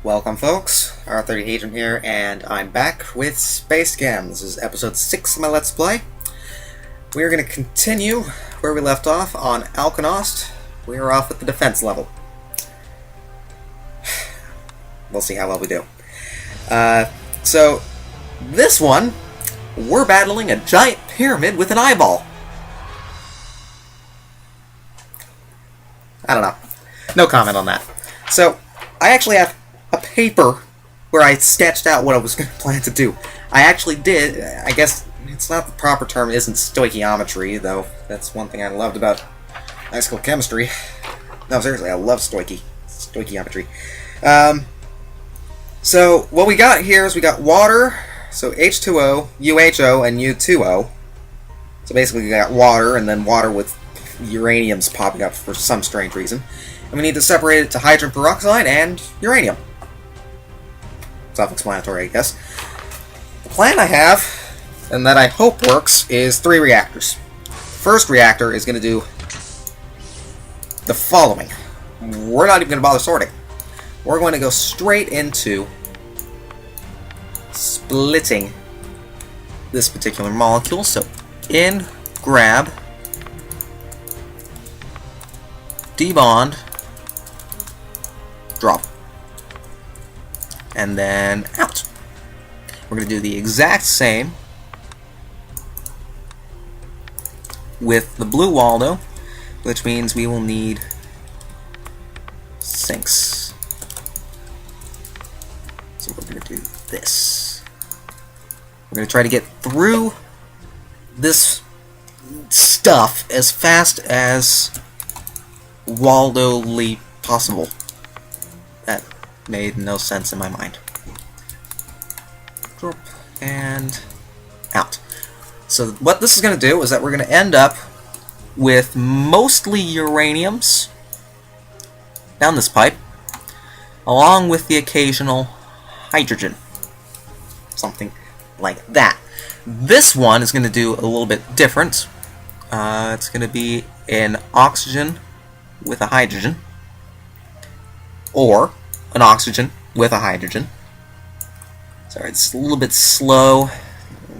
Welcome folks, R30 Agent here, and I'm back with SpaceChem. This is episode 6 of my Let's Play. We're going to continue where we left off on Alkonost. We are off at the defense level. We'll see how well we do. So, this one, we're battling a giant pyramid with an eyeball. I don't know. No comment on that. So, I actually have a paper where I sketched out what I was going to plan to do. I actually did. I guess it's not the proper term, it isn't stoichiometry, though that's one thing I loved about high school chemistry. No, seriously, I love stoichiometry. So what we got here is we got water, so H2O, UHO, and U2O. So basically we got water, and then water with uraniums popping up for some strange reason. And we need to separate it to hydrogen peroxide and uranium. Self-explanatory, I guess. The plan I have, and that I hope works, is 3 reactors. The first reactor is going to do the following. We're not even going to bother sorting. We're going to go straight into splitting this particular molecule. So, grab, debond, drop. And then out. We're going to do the exact same with the blue Waldo, which means we will need sinks. So we're going to do this. We're going to try to get through this stuff as fast as Waldo-ly possible. That made no sense in my mind. Drop and out. So what this is going to do is that we're going to end up with mostly uraniums down this pipe, along with the occasional hydrogen. Something like that. This one is going to do a little bit different. It's going to be an oxygen with a hydrogen, or an oxygen with a hydrogen. Sorry, it's a little bit slow,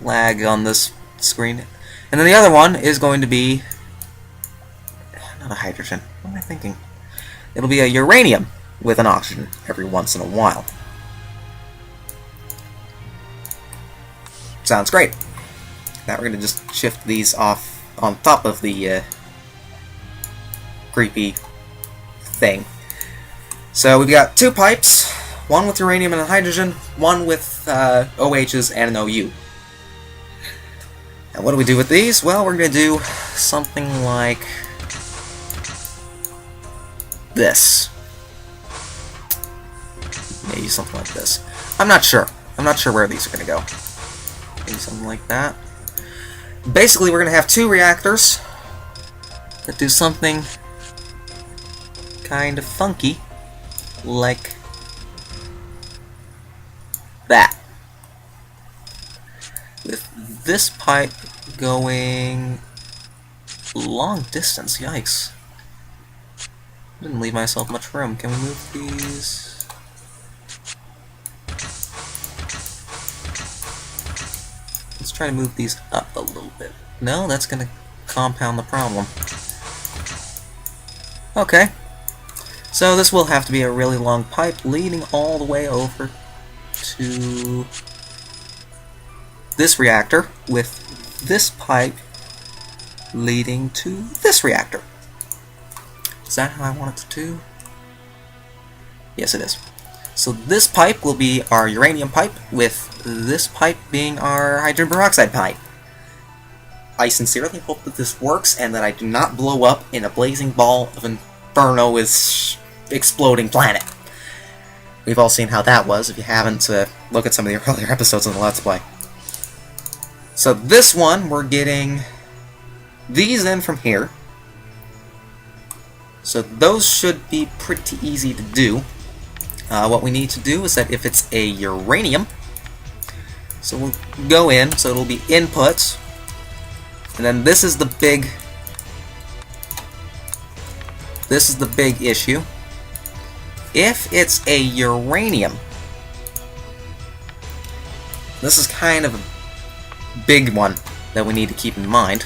lag on this screen. And then the other one is going to be not a hydrogen. What am I thinking? It'll be a uranium with an oxygen every once in a while. Sounds great. Now we're going to just shift these off on top of the creepy thing. So we've got 2 pipes, one with uranium and a hydrogen, one with OHs and an OU. And what do we do with these? Well, we're going to do something like this. Maybe something like this. I'm not sure. I'm not sure where these are going to go. Maybe something like that. Basically, we're going to have 2 reactors that do something kind of funky, like that. With this pipe going long distance, yikes. Didn't leave myself much room. Can we move these? Let's try to move these up a little bit. No, that's gonna compound the problem. Okay. So this will have to be a really long pipe leading all the way over to this reactor, with this pipe leading to this reactor. Is that how I want it to do? Yes, it is. So this pipe will be our uranium pipe, with this pipe being our hydrogen peroxide pipe. I sincerely hope that this works and that I do not blow up in a blazing ball of inferno with exploding planet. We've all seen how that was. If you haven't, look at some of the earlier episodes of the Let's Play. So this one, we're getting these in from here. So those should be pretty easy to do. What we need to do is that if it's a uranium, so we'll go in, so it'll be inputs, and then this is the big issue. if it's a uranium, this is kind of a big one that we need to keep in mind.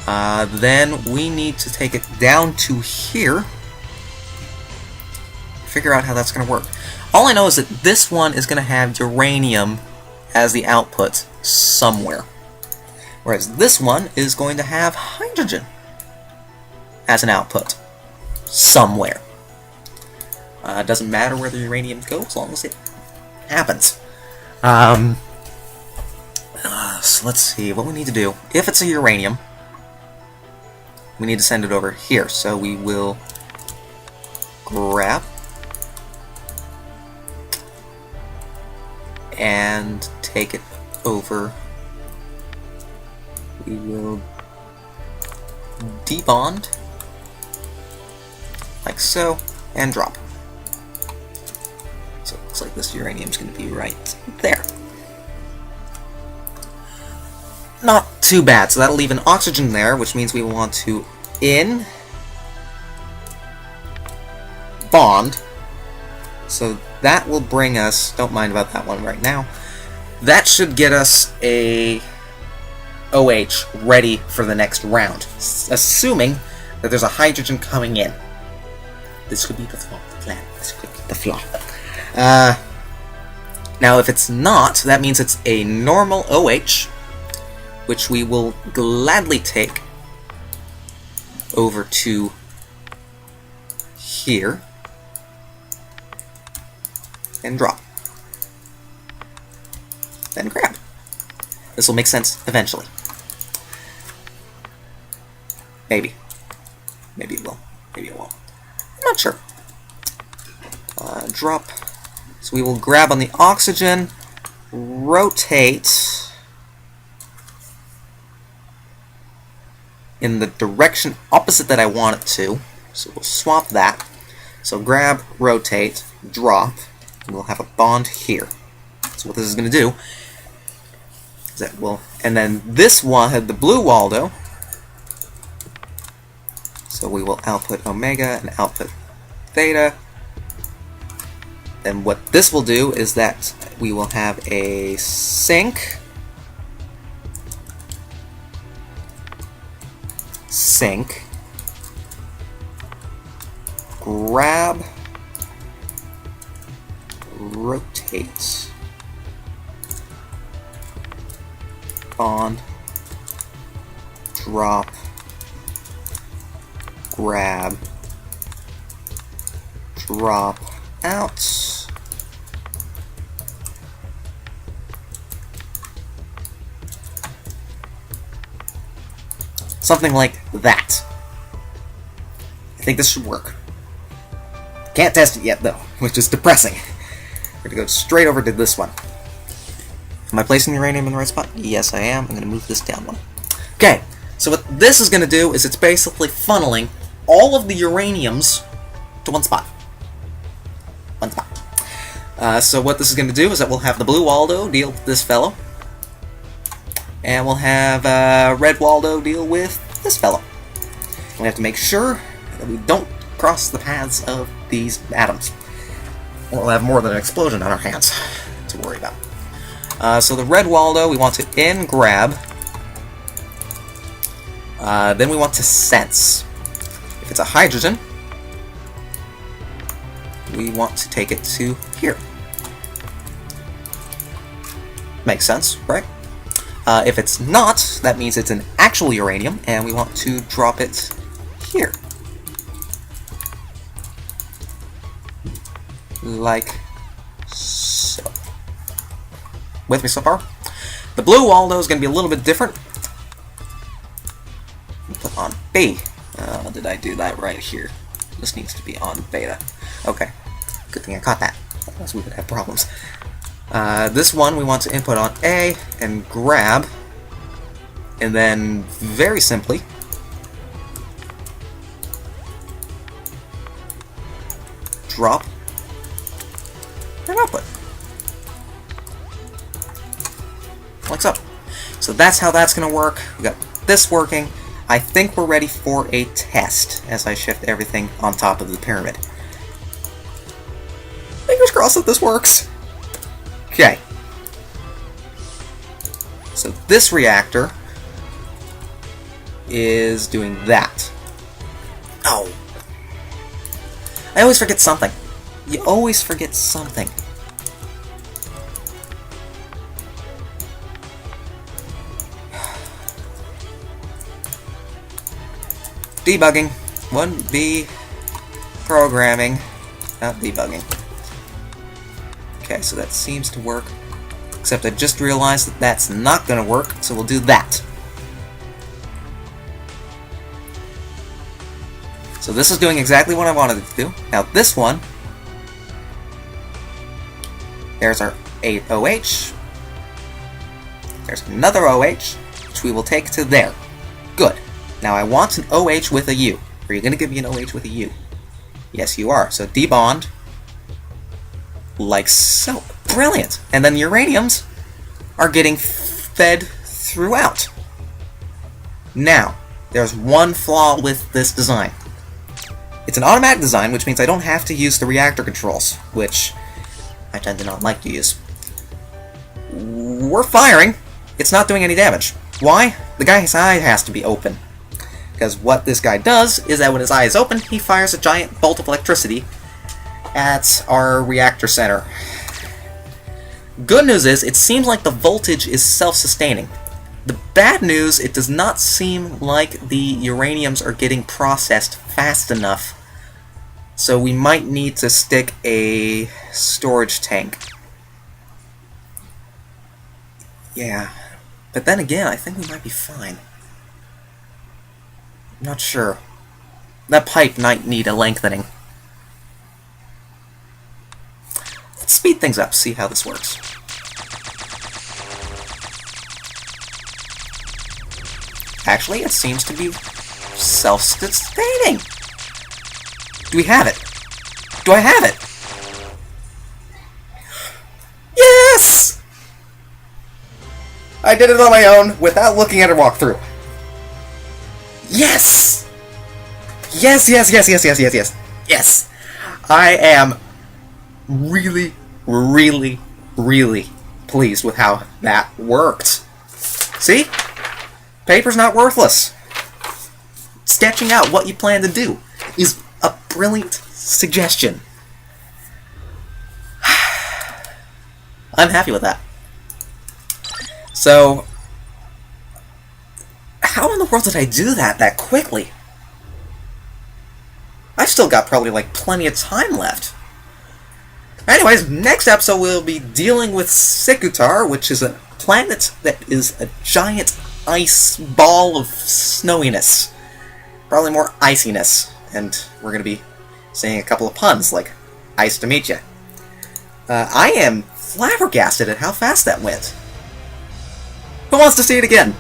Then we need to take it down to here. Figure out how that's going to work. All I know is that this one is going to have uranium as the output somewhere, whereas this one is going to have hydrogen as an output somewhere. It doesn't matter where the uranium goes as long as it happens. So let's see what we need to do. If it's a uranium, we need to send it over here. So we will grab and take it over. We will debond like so and drop. So it looks like this uranium's going to be right there. Not too bad. So that'll leave an oxygen there, which means we want to bond. So that will bring us, don't mind about that one right now, that should get us a OH ready for the next round, assuming that there's a hydrogen coming in. This could be the flaw of the plan. This could be the flaw. Now if it's not, that means it's a normal OH, which we will gladly take over to here and drop. Then grab. This will make sense eventually. Maybe. Maybe it will. Maybe it won't. I'm not sure. Drop. So we will grab on the oxygen, rotate in the direction opposite that I want it to. So we'll swap that. So grab, rotate, drop, and we'll have a bond here. So what this is going to do is that we'll, and then this one had the blue Waldo. So we will output omega and output theta. And what this will do is that we will have a sync, grab, rotate, bond, drop, grab, drop out. Something like that. I think this should work. Can't test it yet, though, which is depressing. We're going to go straight over to this one. Am I placing the uranium in the right spot? Yes, I am. I'm going to move this down one. Okay, so what this is going to do is it's basically funneling all of the uraniums to one spot. One spot. So what this is going to do is that we'll have the blue Waldo deal with this fellow. And we'll have red Waldo deal with this fellow. We have to make sure that we don't cross the paths of these atoms. Or we'll have more than an explosion on our hands to worry about. So the red Waldo, we want to grab. Then we want to sense. If it's a hydrogen, we want to take it to here. Makes sense, right? If it's not, that means it's an actual uranium, and we want to drop it here. Like so. With me so far? The blue Waldo is going to be a little bit different. Put on B. Did I do that right here? This needs to be on beta. Okay. Good thing I caught that. Otherwise we would have problems. This one we want to input on A and grab, and then very simply drop and output. Like so. So that's how that's going to work. We got this working. I think we're ready for a test as I shift everything on top of the pyramid. Fingers crossed that this works. Okay. So this reactor is doing that. Oh. I always forget something. You always forget something. Debugging. 1B programming. Not debugging. Okay, so that seems to work. Except I just realized that that's not going to work, so we'll do that. So this is doing exactly what I wanted it to do. Now this one, there's our OH. There's another OH, which we will take to there. Good. Now I want an OH with a U. Are you going to give me an OH with a U? Yes, you are. So debond, like so. Brilliant! And then the uraniums are getting fed throughout. Now, there's one flaw with this design. It's an automatic design, which means I don't have to use the reactor controls, which I tend to not like to use. We're firing. It's not doing any damage. Why? The guy's eye has to be open. Because what this guy does is that when his eye is open, he fires a giant bolt of electricity at our reactor center. Good news is, it seems like the voltage is self-sustaining. The bad news, it does not seem like the uraniums are getting processed fast enough. So we might need to stick a storage tank. Yeah. But then again, I think we might be fine. I'm not sure. That pipe might need a lengthening. Let's speed things up, see how this works. Actually, it seems to be self-sustaining. Do we have it? Do I have it? Yes! I did it on my own without looking at a walkthrough. Yes! Yes, yes, yes, yes, yes, yes, yes. Yes! I am really, really, really pleased with how that worked. See? Paper's not worthless. Sketching out what you plan to do is a brilliant suggestion. I'm happy with that. So, how in the world did I do that quickly? I've still got probably like plenty of time left. Anyways, next episode we'll be dealing with Sikutar, which is a planet that is a giant ice ball of snowiness. Probably more iciness. And we're going to be saying a couple of puns, like, "Ice to meet ya." I am flabbergasted at how fast that went. Who wants to see it again?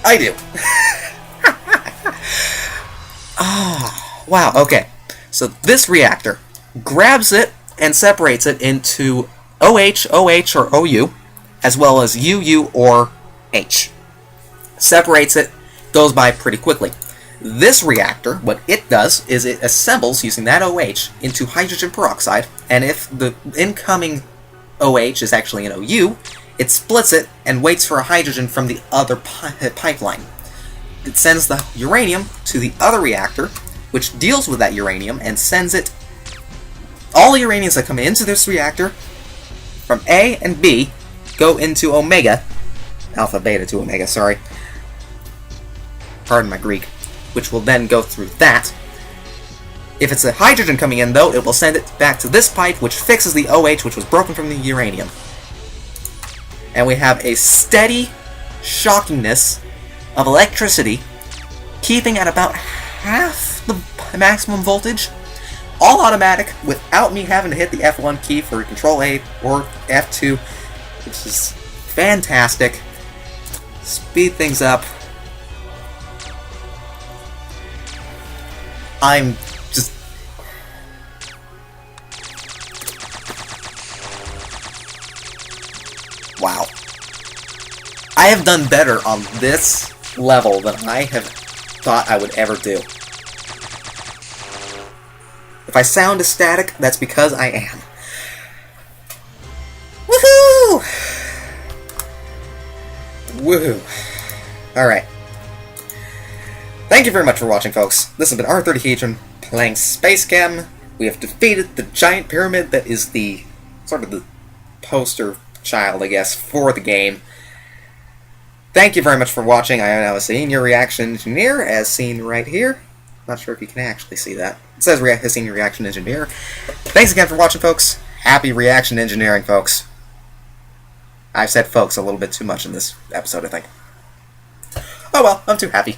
I do. Ah, wow, okay. So this reactor grabs it and separates it into OH, OH, or OU, as well as UU or H. Separates it, goes by pretty quickly. This reactor, what it does is it assembles using that OH into hydrogen peroxide, and if the incoming OH is actually an OU, it splits it and waits for a hydrogen from the other pipeline. It sends the uranium to the other reactor, which deals with that uranium and sends it. All the uraniums that come into this reactor from A and B go into Omega, Alpha Beta to Omega, sorry. Pardon my Greek. Which will then go through that. If it's a hydrogen coming in, though, it will send it back to this pipe, which fixes the OH, which was broken from the uranium. And we have a steady shockingness of electricity, keeping at about half the maximum voltage, all automatic, without me having to hit the F1 key for Control A or F2, which is fantastic. Speed things up. I'm just... Wow. I have done better on this level than I have thought I would ever do. If I sound ecstatic, that's because I am. Woohoo! Woohoo. Alright. Thank you very much for watching, folks. This has been R30Hedron playing SpaceChem. We have defeated the giant pyramid that is the sort of the poster child, I guess, for the game. Thank you very much for watching. I am now a senior reaction engineer, as seen right here. Not sure if you can actually see that. It says senior reaction engineer. Thanks again for watching, folks. Happy reaction engineering, folks. I've said folks a little bit too much in this episode, I think. Oh well, I'm too happy.